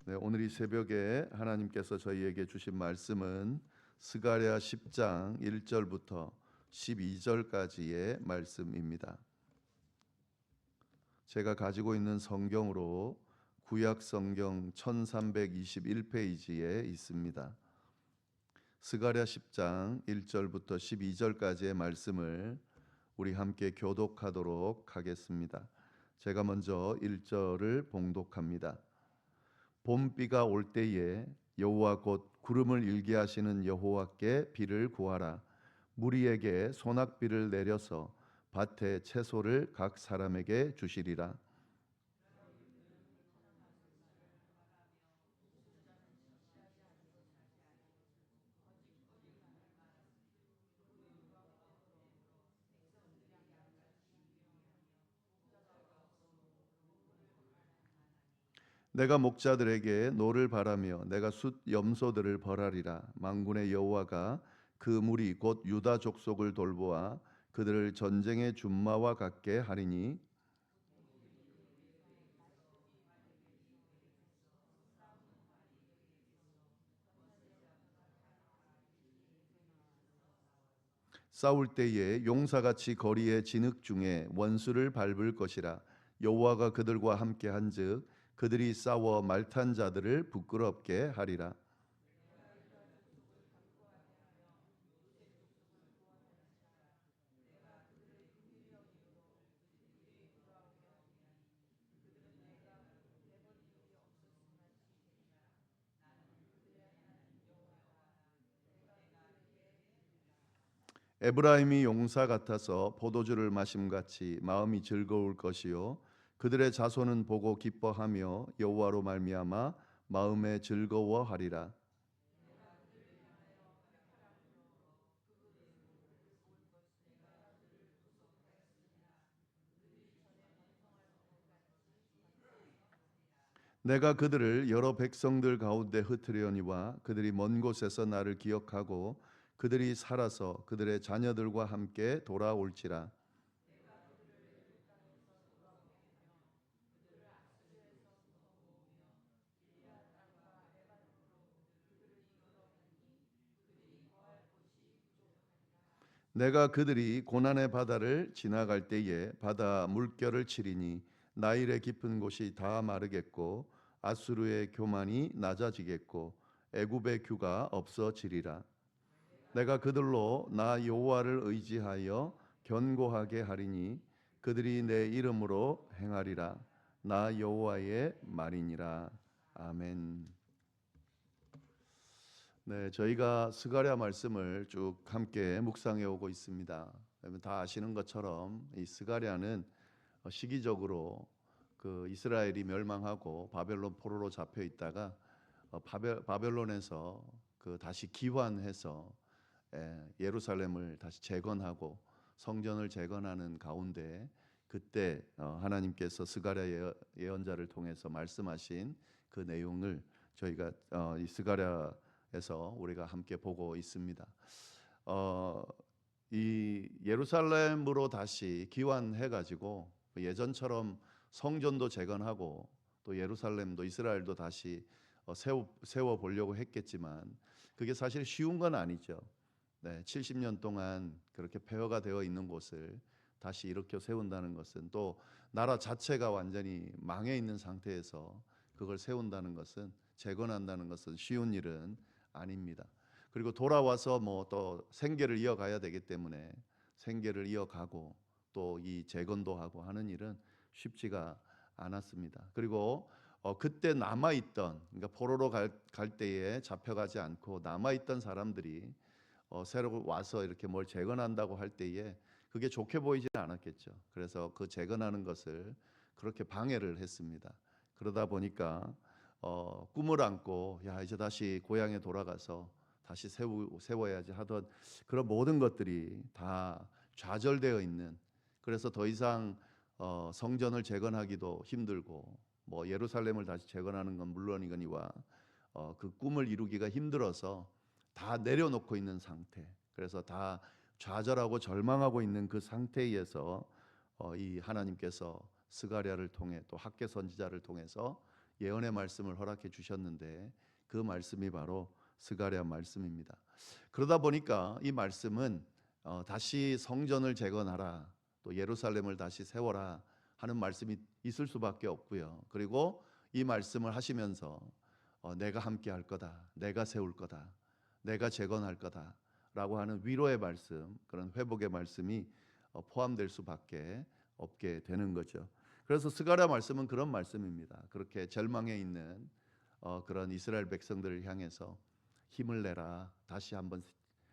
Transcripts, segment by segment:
네, 오늘 이 새벽에 하나님께서 저희에게 주신 말씀은 스가랴 10장 1절부터 12절까지의 말씀입니다. 제가 가지고 있는 성경으로 구약 성경 1321페이지에 있습니다. 스가랴 10장 1절부터 12절까지의 말씀을 우리 함께 교독하도록 하겠습니다. 제가 먼저 1절을 봉독합니다. 봄비가 올 때에 여호와 곧 구름을 일게 하시는 여호와께 비를 구하라. 무리에게 소낙비를 내려서 밭에 채소를 각 사람에게 주시리라. 내가 목자들에게 노를 바라며 내가 숫 염소들을 벌하리라. 만군의 여호와가 그 무리 곧 유다 족속을 돌보아 그들을 전쟁의 준마와 같게 하리니 싸울 때에 용사같이 거리의 진흙 중에 원수를 밟을 것이라. 여호와가 그들과 함께 한즉 그들이 싸워 말탄 자들을 부끄럽게 하리라. 에브라임이 용사 같아서 포도주를 마심같이 마음이 즐거울 것이요 그들의 자손은 보고 기뻐하며 여호와로 말미암아 마음에 즐거워하리라. 내가 그들을 여러 백성들 가운데 흩으려니와 그들이 먼 곳에서 나를 기억하고 그들이 살아서 그들의 자녀들과 함께 돌아올지라. 내가 그들이 고난의 바다를 지나갈 때에 바다 물결을 치리니 나일의 깊은 곳이 다 마르겠고 아수르의 교만이 낮아지겠고 애굽의 규가 없어지리라. 내가 그들로 나 여호와를 의지하여 견고하게 하리니 그들이 내 이름으로 행하리라. 나 여호와의 말이니라. 아멘. 네, 저희가 스가랴 말씀을 쭉 함께 묵상해 오고 있습니다. 여러분 다 아시는 것처럼 이 스가랴는 시기적으로 그 이스라엘이 멸망하고 바벨론 포로로 잡혀 있다가 바벨론에서 그 다시 기환해서 예루살렘을 다시 재건하고 성전을 재건하는 가운데 그때 하나님께서 스가랴 예언자를 통해서 말씀하신 그 내용을 저희가 이 스가랴에서 우리가 함께 보고 있습니다. 이 예루살렘으로 다시 기환해 가지고 예전처럼 성전도 재건하고 또 예루살렘도 이스라엘도 다시 세워 보려고 했겠지만 그게 사실 쉬운 건 아니죠. 네, 70년 동안 그렇게 폐허가 되어 있는 곳을 다시 일으켜 세운다는 것은 또 나라 자체가 완전히 망해 있는 상태에서 그걸 세운다는 것은 재건한다는 것은 쉬운 일은 아닙니다. 그리고 돌아와서 뭐 또 생계를 이어가야 되기 때문에 생계를 이어가고 또 이 재건도 하고 하는 일은 쉽지가 않았습니다. 그리고 그때 남아있던 그러니까 포로로 갈 때에 잡혀가지 않고 남아있던 사람들이 새로 와서 이렇게 뭘 재건한다고 할 때에 그게 좋게 보이지는 않았겠죠. 그래서 그 재건하는 것을 그렇게 방해를 했습니다. 그러다 보니까 꿈을 안고 야 이제 다시 고향에 돌아가서 다시 세워야지 하던 그런 모든 것들이 다 좌절되어 있는 그래서 더 이상 성전을 재건하기도 힘들고 뭐 예루살렘을 다시 재건하는 건 물론이거니와 그 꿈을 이루기가 힘들어서 다 내려놓고 있는 상태. 그래서 다 좌절하고 절망하고 있는 그 상태에서 이 하나님께서 스가랴를 통해 또 학개 선지자를 통해서 예언의 말씀을 허락해 주셨는데 그 말씀이 바로 스가랴 말씀입니다. 그러다 보니까 이 말씀은 다시 성전을 재건하라, 또 예루살렘을 다시 세워라 하는 말씀이 있을 수밖에 없고요. 그리고 이 말씀을 하시면서 내가 함께 할 거다, 내가 세울 거다, 내가 재건할 거다라고 하는 위로의 말씀, 그런 회복의 말씀이 포함될 수밖에 없게 되는 거죠. 그래서 스가랴 말씀은 그런 말씀입니다. 그렇게 절망에 있는 그런 이스라엘 백성들을 향해서 힘을 내라, 다시 한번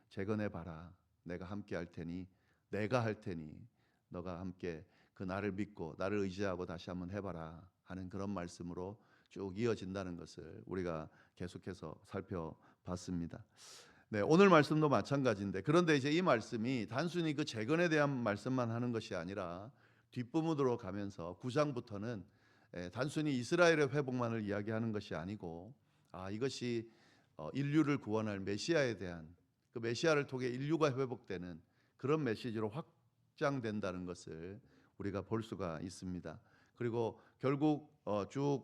재건해 봐라, 내가 함께 할 테니, 내가 할 테니 너가 함께 그 나를 믿고 나를 의지하고 다시 한번 해봐라 하는 그런 말씀으로 쭉 이어진다는 것을 우리가 계속해서 살펴봤습니다. 네, 오늘 말씀도 마찬가지인데, 그런데 이제 이 말씀이 단순히 그 재건에 대한 말씀만 하는 것이 아니라 뒷부분으로 가면서 9장부터는 단순히 이스라엘의 회복만을 이야기하는 것이 아니고 이것이 인류를 구원할 메시아에 대한, 그 메시아를 통해 인류가 회복되는 그런 메시지로 확장된다는 것을 우리가 볼 수가 있습니다. 그리고 결국 쭉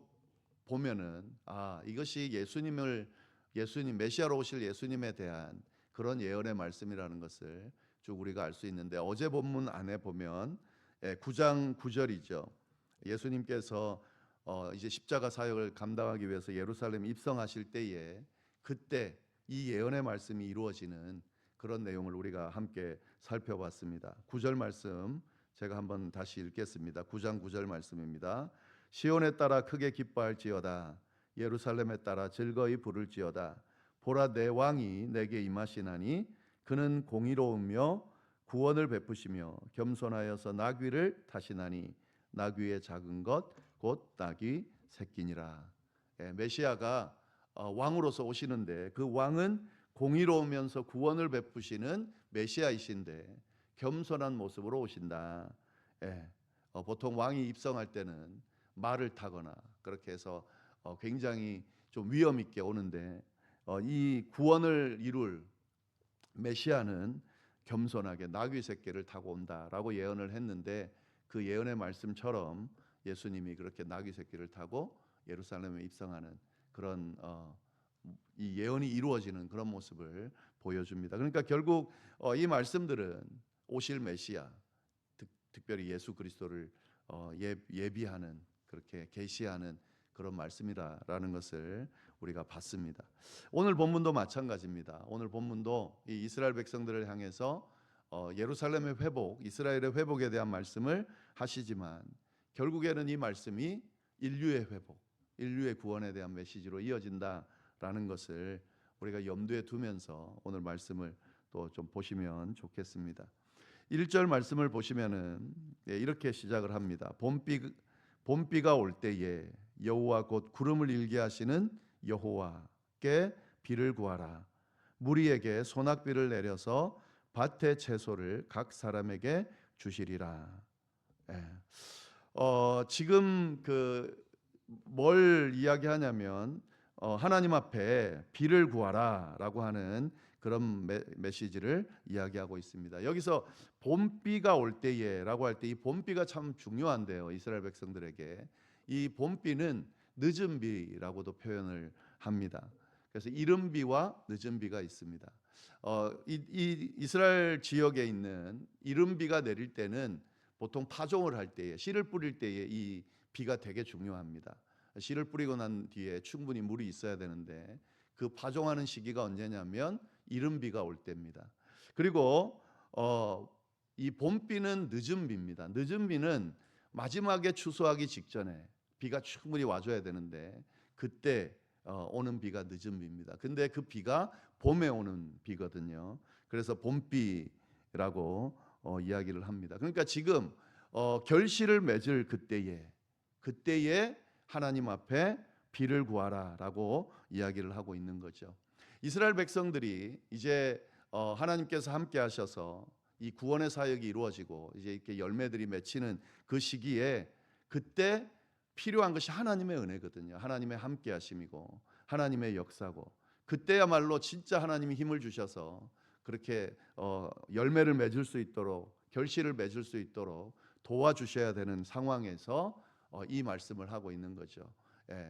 보면은 이것이 예수님 메시아로 오실 예수님에 대한 그런 예언의 말씀이라는 것을 쭉 우리가 알 수 있는데, 어제 본문 안에 보면 9장 9절이죠. 예수님께서 이제 십자가 사역을 감당하기 위해서 예루살렘 입성하실 때에 그때 이 예언의 말씀이 이루어지는 그런 내용을 우리가 함께 살펴봤습니다. 9절 말씀 제가 한번 다시 읽겠습니다. 9장 9절 말씀입니다. 시온에 따라 크게 기뻐할지어다, 예루살렘에 따라 즐거이 부를지어다. 보라, 내 왕이 내게 임하시나니 그는 공의로우며 구원을 베푸시며 겸손하여서 나귀를 타시나니 나귀의 작은 것 곧 나귀 새끼니라. 메시아가 왕으로서 오시는데 그 왕은 공의로우면서 구원을 베푸시는 메시아이신데 겸손한 모습으로 오신다. 보통 왕이 입성할 때는 말을 타거나 그렇게 해서 굉장히 좀 위험 있게 오는데 이 구원을 이룰 메시아는 겸손하게 나귀 새끼를 타고 온다라고 예언을 했는데, 그 예언의 말씀처럼 예수님이 그렇게 나귀 새끼를 타고 예루살렘에 입성하는 그런 이 예언이 이루어지는 그런 모습을 보여줍니다. 그러니까 결국 이 말씀들은 오실 메시아, 특별히 예수 그리스도를 예비하는, 그렇게 계시하는 그런 말씀이라는 것을 우리가 봤습니다. 오늘 본문도 마찬가지입니다. 오늘 본문도 이 이스라엘 백성들을 향해서 예루살렘의 회복, 이스라엘의 회복에 대한 말씀을 하시지만 결국에는 이 말씀이 인류의 회복, 인류의 구원에 대한 메시지로 이어진다라는 것을 우리가 염두에 두면서 오늘 말씀을 또 좀 보시면 좋겠습니다. 1절 말씀을 보시면은 이렇게 시작을 합니다. 봄비가 올 때에 여호와 곧 구름을 일게 하시는 여호와께 비를 구하라. 무리에게 소낙비를 내려서 밭의 채소를 각 사람에게 주시리라. 지금 뭘 이야기하냐면 하나님 앞에 비를 구하라라고 하는 그런 메시지를 이야기하고 있습니다. 여기서 봄비가 올 때에라고 할 때 이 봄비가 참 중요한데요. 이스라엘 백성들에게 이 봄비는 늦은 비라고도 표현을 합니다. 그래서 이른 비와 늦은 비가 있습니다. 이 이스라엘 지역에 있는 이른 비가 내릴 때는 보통 파종을 할 때에, 씨를 뿌릴 때에 이 비가 되게 중요합니다. 씨를 뿌리고 난 뒤에 충분히 물이 있어야 되는데 그 파종하는 시기가 언제냐면 이른 비가 올 때입니다. 그리고 이 봄비는 늦은 비입니다. 늦은 비는 마지막에 추수하기 직전에 비가 충분히 와줘야 되는데 그때 오는 비가 늦은 비입니다. 근데 그 비가 봄에 오는 비거든요. 그래서 봄비라고 이야기를 합니다. 그러니까 지금 결실을 맺을 그때에 하나님 앞에 비를 구하라라고 이야기를 하고 있는 거죠. 이스라엘 백성들이 이제 하나님께서 함께 하셔서 이 구원의 사역이 이루어지고 이제 이렇게 열매들이 맺히는 그 시기에 그때 필요한 것이 하나님의 은혜거든요. 하나님의 함께 하심이고 하나님의 역사고, 그때야말로 진짜 하나님이 힘을 주셔서 그렇게 열매를 맺을 수 있도록, 결실을 맺을 수 있도록 도와주셔야 되는 상황에서 이 말씀을 하고 있는 거죠.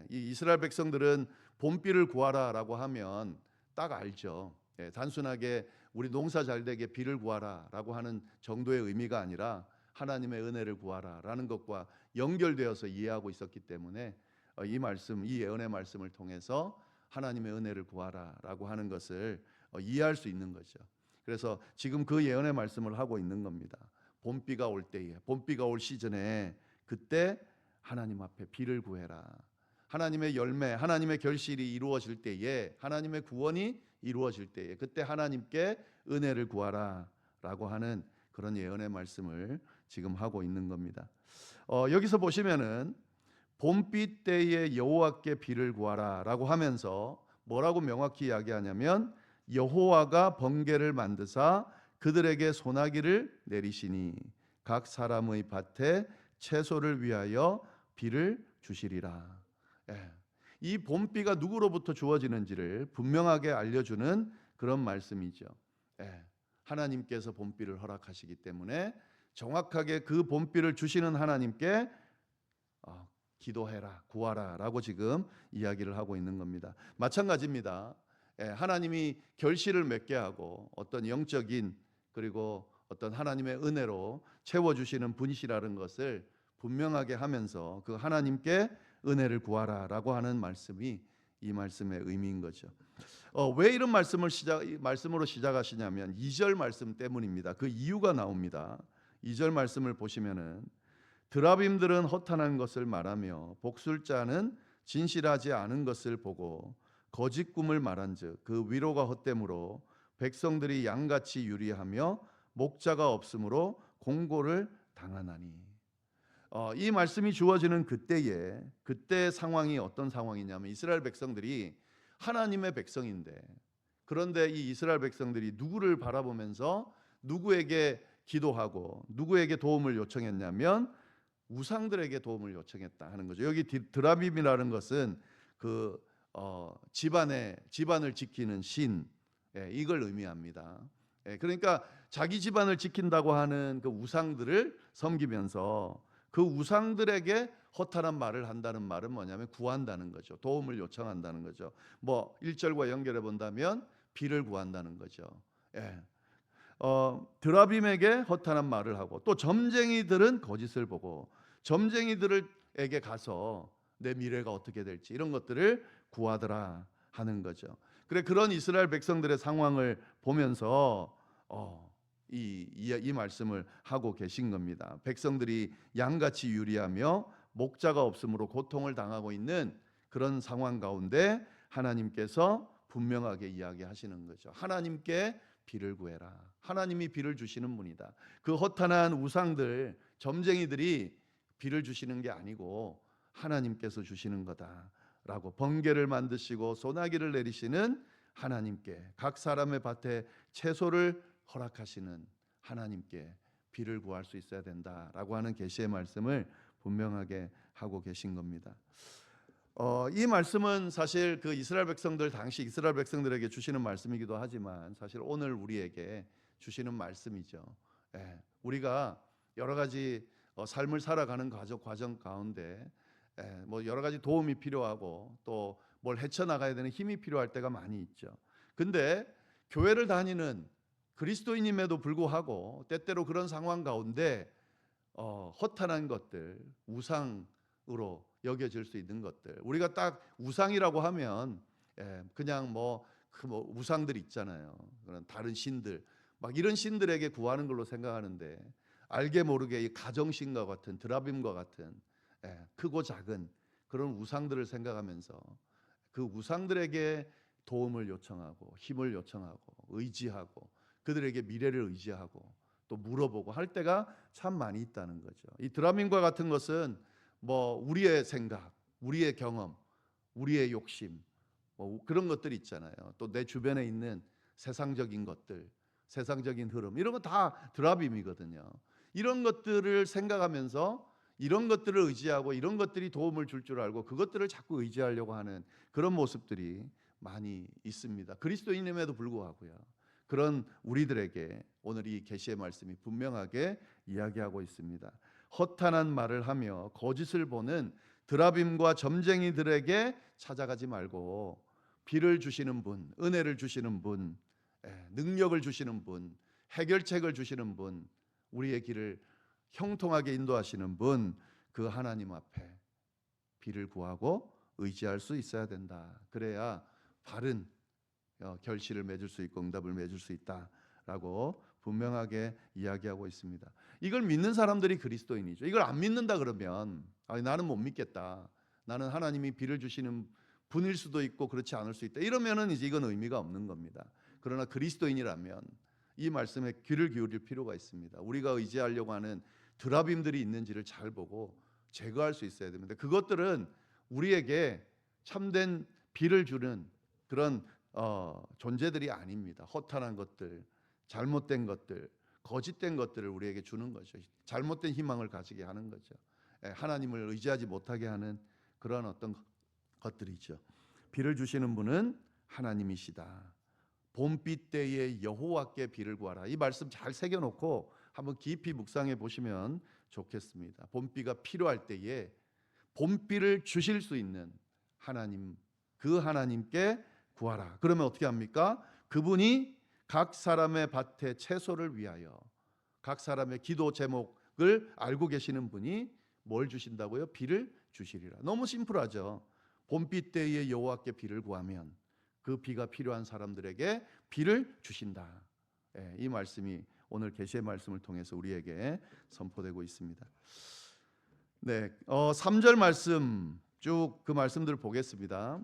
이 이스라엘 백성들은 봄비를 구하라라고 하면 딱 알죠. 단순하게 우리 농사 잘 되게 비를 구하라라고 하는 정도의 의미가 아니라 하나님의 은혜를 구하라라는 것과 연결되어서 이해하고 있었기 때문에 이 말씀, 이 예언의 말씀을 통해서 하나님의 은혜를 구하라라고 하는 것을 이해할 수 있는 거죠. 그래서 지금 그 예언의 말씀을 하고 있는 겁니다. 봄비가 올 때에, 봄비가 올 시즌에 그때 하나님 앞에 비를 구해라. 하나님의 열매, 하나님의 결실이 이루어질 때에, 하나님의 구원이 이루어질 때에 그때 하나님께 은혜를 구하라라고 하는 그런 예언의 말씀을 지금 하고 있는 겁니다. 여기서 보시면은 봄비 때에 여호와께 비를 구하라라고 하면서 뭐라고 명확히 이야기하냐면 여호와가 번개를 만드사 그들에게 소나기를 내리시니 각 사람의 밭에 채소를 위하여 비를 주시리라. 이 봄비가 누구로부터 주어지는지를 분명하게 알려주는 그런 말씀이죠. 하나님께서 봄비를 허락하시기 때문에 정확하게 그 봄비를 주시는 하나님께 기도해라, 구하라라고 지금 이야기를 하고 있는 겁니다. 마찬가지입니다. 하나님이 결실을 맺게 하고 어떤 영적인 그리고 어떤 하나님의 은혜로 채워주시는 분이시라는 것을 분명하게 하면서 그 하나님께 은혜를 구하라라고 하는 말씀이 이 말씀의 의미인 거죠. 왜 이런 말씀으로 시작하시냐면 2절 말씀 때문입니다. 그 이유가 나옵니다. 2절 말씀을 보시면은 드라빔들은 허탄한 것을 말하며 복술자는 진실하지 않은 것을 보고 거짓 꿈을 말한즉 그 위로가 헛됨으로 백성들이 양같이 유리하며 목자가 없으므로 공고를 당하나니. 이 말씀이 주어지는 그때 상황이 어떤 상황이냐면 이스라엘 백성들이 하나님의 백성인데 그런데 이 이스라엘 백성들이 누구를 바라보면서 누구에게 기도하고 누구에게 도움을 요청했냐면 우상들에게 도움을 요청했다 하는 거죠. 여기 드라빔이라는 것은 그 집안을 지키는 신, 이걸 의미합니다. 그러니까 자기 집안을 지킨다고 하는 그 우상들을 섬기면서 그 우상들에게 허탄한 말을 한다는 말은 뭐냐면 구한다는 거죠. 도움을 요청한다는 거죠. 뭐 1절과 연결해 본다면 비를 구한다는 거죠. 드라빔에게 허탄한 말을 하고 또 점쟁이들은 거짓을 보고 점쟁이들에게 가서 내 미래가 어떻게 될지 이런 것들을 구하더라 하는 거죠. 그래 그런 이스라엘 백성들의 상황을 보면서 이 말씀을 하고 계신 겁니다. 백성들이 양같이 유리하며 목자가 없으므로 고통을 당하고 있는 그런 상황 가운데 하나님께서 분명하게 이야기하시는 거죠. 하나님께 비를 구해라. 하나님이 비를 주시는 분이다. 그 허탄한 우상들, 점쟁이들이 비를 주시는 게 아니고 하나님께서 주시는 거다라고 번개를 만드시고 소나기를 내리시는 하나님께 각 사람의 밭에 채소를 허락하시는 하나님께 비를 구할 수 있어야 된다라고 하는 계시의 말씀을 분명하게 하고 계신 겁니다. 이 말씀은 사실 그 이스라엘 백성들 당시 이스라엘 백성들에게 주시는 말씀이기도 하지만 사실 오늘 우리에게 주시는 말씀이죠. 우리가 여러 가지 삶을 살아가는 과정 가운데 뭐 여러 가지 도움이 필요하고 또 뭘 헤쳐나가야 되는 힘이 필요할 때가 많이 있죠. 근데 교회를 다니는 그리스도인임에도 불구하고 때때로 그런 상황 가운데 허탄한 것들, 우상으로 여겨질 수 있는 것들, 우리가 딱 우상이라고 하면 그냥 그 우상들 있잖아요. 그런 다른 신들, 막 이런 신들에게 구하는 걸로 생각하는데 알게 모르게 이 가정신과 같은 드라빔과 같은 크고 작은 그런 우상들을 생각하면서 그 우상들에게 도움을 요청하고 힘을 요청하고 의지하고 그들에게 미래를 의지하고 또 물어보고 할 때가 참 많이 있다는 거죠. 이 드라빔과 같은 것은 뭐 우리의 생각, 우리의 경험, 우리의 욕심 뭐 그런 것들이 있잖아요. 또 내 주변에 있는 세상적인 것들, 세상적인 흐름 이런 거 다 드라빔이거든요. 이런 것들을 생각하면서 이런 것들을 의지하고 이런 것들이 도움을 줄 줄 알고 그것들을 자꾸 의지하려고 하는 그런 모습들이 많이 있습니다. 그리스도인임에도 불구하고요. 그런 우리들에게 오늘 이 계시의 말씀이 분명하게 이야기하고 있습니다. 허탄한 말을 하며 거짓을 보는 드라빔과 점쟁이들에게 찾아가지 말고 비를 주시는 분, 은혜를 주시는 분, 능력을 주시는 분, 해결책을 주시는 분, 우리의 길을 형통하게 인도하시는 분, 그 하나님 앞에 비를 구하고 의지할 수 있어야 된다. 그래야 바른 결실을 맺을 수 있고 응답을 맺을 수 있다라고 분명하게 이야기하고 있습니다. 이걸 믿는 사람들이 그리스도인이죠. 이걸 안 믿는다 그러면 나는 못 믿겠다. 나는 하나님이 비를 주시는 분일 수도 있고 그렇지 않을 수 있다. 이러면은 이제 이건 의미가 없는 겁니다. 그러나 그리스도인이라면 이 말씀에 귀를 기울일 필요가 있습니다. 우리가 의지하려고 하는 드라빔들이 있는지를 잘 보고 제거할 수 있어야 됩니다. 그것들은 우리에게 참된 비를 주는 그런 존재들이 아닙니다. 허탄한 것들, 잘못된 것들, 거짓된 것들을 우리에게 주는 거죠. 잘못된 희망을 가지게 하는 거죠. 하나님을 의지하지 못하게 하는 그런 어떤 것들이죠. 비를 주시는 분은 하나님이시다. 봄비 때에 여호와께 비를 구하라. 이 말씀 잘 새겨놓고 한번 깊이 묵상해 보시면 좋겠습니다. 봄비가 필요할 때에 봄비를 주실 수 있는 하나님, 그 하나님께 구하라. 그러면 어떻게 합니까? 그분이 각 사람의 밭에 채소를 위하여 각 사람의 기도 제목을 알고 계시는 분이 뭘 주신다고요? 비를 주시리라. 너무 심플하죠. 봄비 때에 여호와께 비를 구하면 그 비가 필요한 사람들에게 비를 주신다. 이 말씀이 오늘 계시의 말씀을 통해서 우리에게 선포되고 있습니다. 네, 3절 말씀 쭉 그 말씀들을 보겠습니다.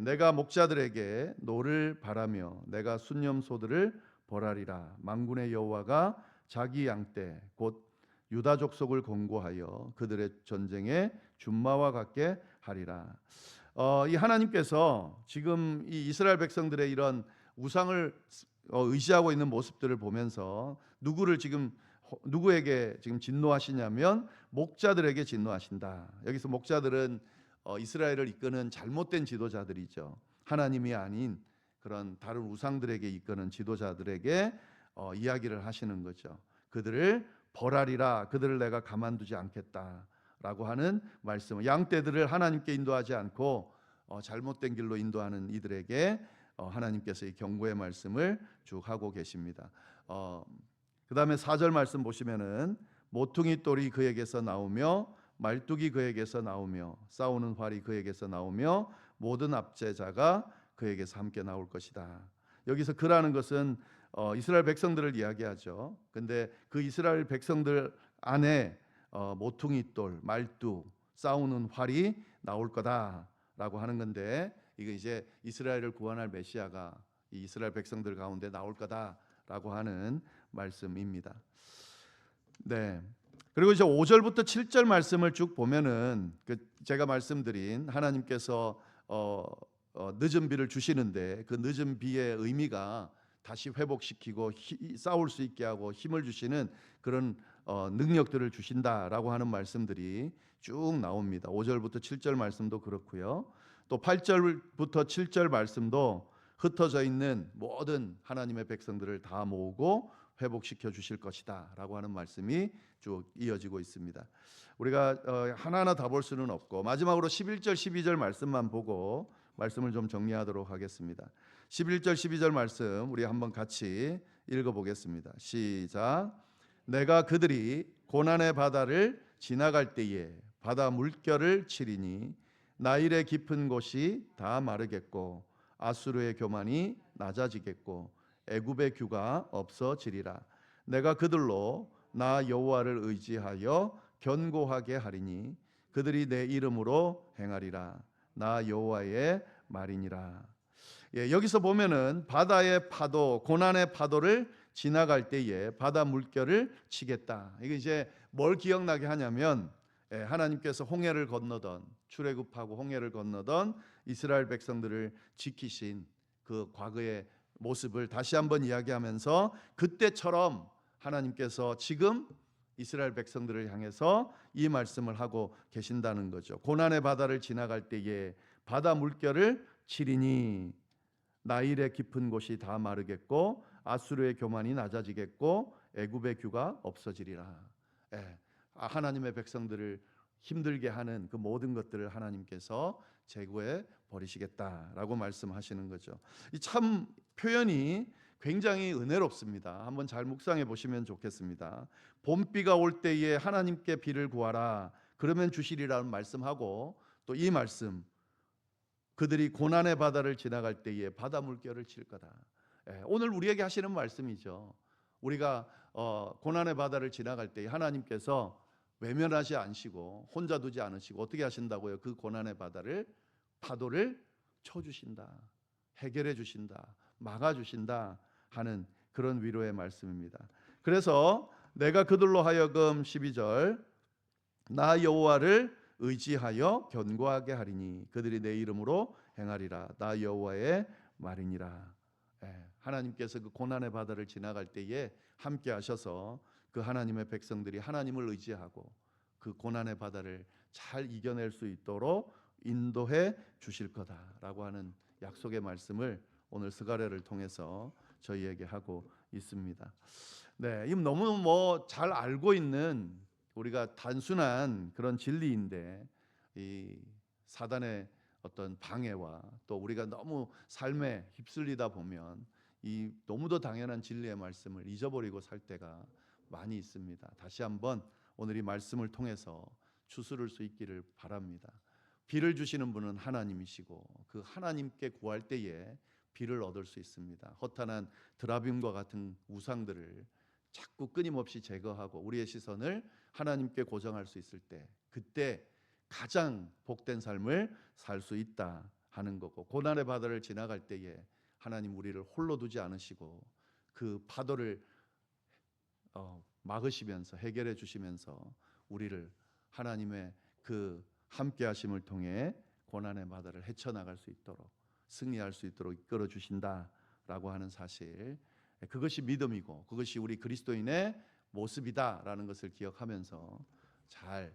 내가 목자들에게 노를 바라며 내가 순념소들을 벌하리라. 만군의 여호와가 자기 양떼 곧 유다 족속을 권고하여 그들의 전쟁에 준마와 같게 하리라. 이 하나님께서 지금 이 이스라엘 백성들의 이런 우상을 의지하고 있는 모습들을 보면서 누구에게 지금 진노하시냐면 목자들에게 진노하신다. 여기서 목자들은 이스라엘을 이끄는 잘못된 지도자들이죠. 하나님이 아닌 그런 다른 우상들에게 이끄는 지도자들에게 이야기를 하시는 거죠. 그들을 벌하리라. 그들을 내가 가만두지 않겠다. 라고 하는 말씀. 양떼들을 하나님께 인도하지 않고 잘못된 길로 인도하는 이들에게 하나님께서 이 경고의 말씀을 쭉 하고 계십니다. 그 다음에 4절 말씀 보시면은 모퉁이 똘이 그에게서 나오며 말뚝이 그에게서 나오며 싸우는 활이 그에게서 나오며 모든 압제자가 그에게서 함께 나올 것이다. 여기서 그라는 것은 이스라엘 백성들을 이야기하죠. 근데 그 이스라엘 백성들 안에 모퉁이 똘, 말뚝, 싸우는 활이 나올 거다라고 하는 건데 이거 이제 이스라엘을 구원할 메시아가 이 이스라엘 백성들 가운데 나올 거다라고 하는 말씀입니다. 네. 그리고 이제 5절부터 7절 말씀을 쭉 보면은 제가 말씀드린 하나님께서 늦은 비를 주시는데 그 늦은 비의 의미가 다시 회복시키고 싸울 수 있게 하고 힘을 주시는 그런 능력들을 주신다라고 하는 말씀들이 쭉 나옵니다. 5절부터 7절 말씀도 그렇고요. 또 8절부터 7절 말씀도 흩어져 있는 모든 하나님의 백성들을 다 모으고 회복시켜 주실 것이다 라고 하는 말씀이 쭉 이어지고 있습니다. 우리가 하나하나 다 볼 수는 없고 마지막으로 11절 12절 말씀만 보고 말씀을 좀 정리하도록 하겠습니다. 11절 12절 말씀 우리 한번 같이 읽어보겠습니다. 시작. 내가 그들이 고난의 바다를 지나갈 때에 바다 물결을 치리니 나일의 깊은 곳이 다 마르겠고 아수르의 교만이 낮아지겠고 애굽의 규가 없어지리라. 내가 그들로 나 여호와를 의지하여 견고하게 하리니 그들이 내 이름으로 행하리라. 나 여호와의 말이니라. 여기서 보면은 바다의 파도, 고난의 파도를 지나갈 때에 바다 물결을 치겠다. 이게 이제 뭘 기억나게 하냐면 하나님께서 홍해를 건너던 출애굽하고 홍해를 건너던 이스라엘 백성들을 지키신 그 과거의 모습을 다시 한번 이야기하면서 그때처럼 하나님께서 지금 이스라엘 백성들을 향해서 이 말씀을 하고 계신다는 거죠. 고난의 바다를 지나갈 때에 바다 물결을 치리니 나일의 깊은 곳이 다 마르겠고 아수르의 교만이 낮아지겠고 애굽의 규가 없어지리라. 하나님의 백성들을 힘들게 하는 그 모든 것들을 하나님께서 제거해 버리시겠다라고 말씀하시는 거죠. 이 참 표현이 굉장히 은혜롭습니다. 한번 잘 묵상해 보시면 좋겠습니다. 봄비가 올 때에 하나님께 비를 구하라. 그러면 주시리라는 말씀하고 또 이 말씀 그들이 고난의 바다를 지나갈 때에 바다 물결을 칠 거다. 오늘 우리에게 하시는 말씀이죠. 우리가 고난의 바다를 지나갈 때에 하나님께서 외면하지 않으시고 혼자 두지 않으시고 어떻게 하신다고요? 그 고난의 바다를 파도를 쳐주신다. 해결해 주신다. 막아주신다 하는 그런 위로의 말씀입니다. 그래서 내가 그들로 하여금 12절 나 여호와를 의지하여 견고하게 하리니 그들이 내 이름으로 행하리라. 나 여호와의 말이니라. 하나님께서 그 고난의 바다를 지나갈 때에 함께 하셔서 그 하나님의 백성들이 하나님을 의지하고 그 고난의 바다를 잘 이겨낼 수 있도록 인도해 주실 거다라고 하는 약속의 말씀을 오늘 스가랴를 통해서 저희에게 하고 있습니다. 네, 이 너무 잘 알고 있는 우리가 단순한 그런 진리인데 이 사단의 어떤 방해와 또 우리가 너무 삶에 휩쓸리다 보면 이 너무도 당연한 진리의 말씀을 잊어버리고 살 때가 많이 있습니다. 다시 한번 오늘 이 말씀을 통해서 추스를 수 있기를 바랍니다. 비를 주시는 분은 하나님이시고 그 하나님께 구할 때에 비를 얻을 수 있습니다. 허탄한 드라빔과 같은 우상들을 자꾸 끊임없이 제거하고 우리의 시선을 하나님께 고정할 수 있을 때 그때 가장 복된 삶을 살 수 있다 하는 거고 고난의 바다를 지나갈 때에 하나님 우리를 홀로 두지 않으시고 그 파도를 막으시면서 해결해 주시면서 우리를 하나님의 그 함께 하심을 통해 고난의 바다를 헤쳐나갈 수 있도록 승리할 수 있도록 이끌어 주신다라고 하는 사실 그것이 믿음이고 그것이 우리 그리스도인의 모습이다라는 것을 기억하면서 잘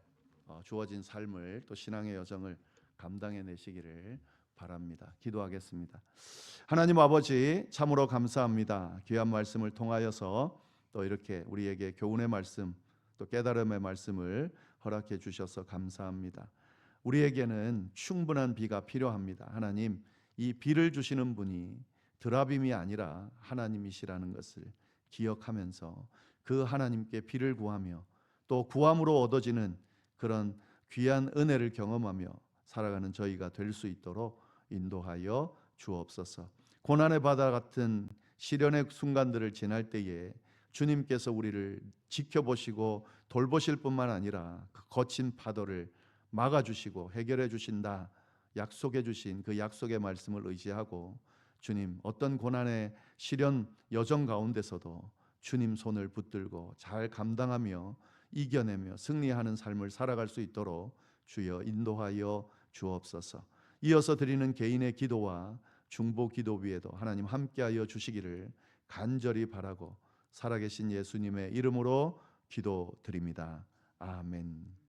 주어진 삶을 또 신앙의 여정을 감당해 내시기를 바랍니다. 기도하겠습니다. 하나님 아버지 참으로 감사합니다. 귀한 말씀을 통하여서 또 이렇게 우리에게 교훈의 말씀 또 깨달음의 말씀을 허락해 주셔서 감사합니다. 우리에게는 충분한 비가 필요합니다. 하나님 이 비를 주시는 분이 드라빔이 아니라 하나님이시라는 것을 기억하면서 그 하나님께 비를 구하며 또 구함으로 얻어지는 그런 귀한 은혜를 경험하며 살아가는 저희가 될 수 있도록 인도하여 주옵소서. 고난의 바다 같은 시련의 순간들을 지날 때에 주님께서 우리를 지켜보시고 돌보실 뿐만 아니라 그 거친 파도를 막아주시고 해결해 주신다 약속해 주신 그 약속의 말씀을 의지하고 주님 어떤 고난의 시련 여정 가운데서도 주님 손을 붙들고 잘 감당하며 이겨내며 승리하는 삶을 살아갈 수 있도록 주여 인도하여 주옵소서. 이어서 드리는 개인의 기도와 중보 기도 위에도 하나님 함께하여 주시기를 간절히 바라고 살아계신 예수님의 이름으로 기도드립니다. 아멘.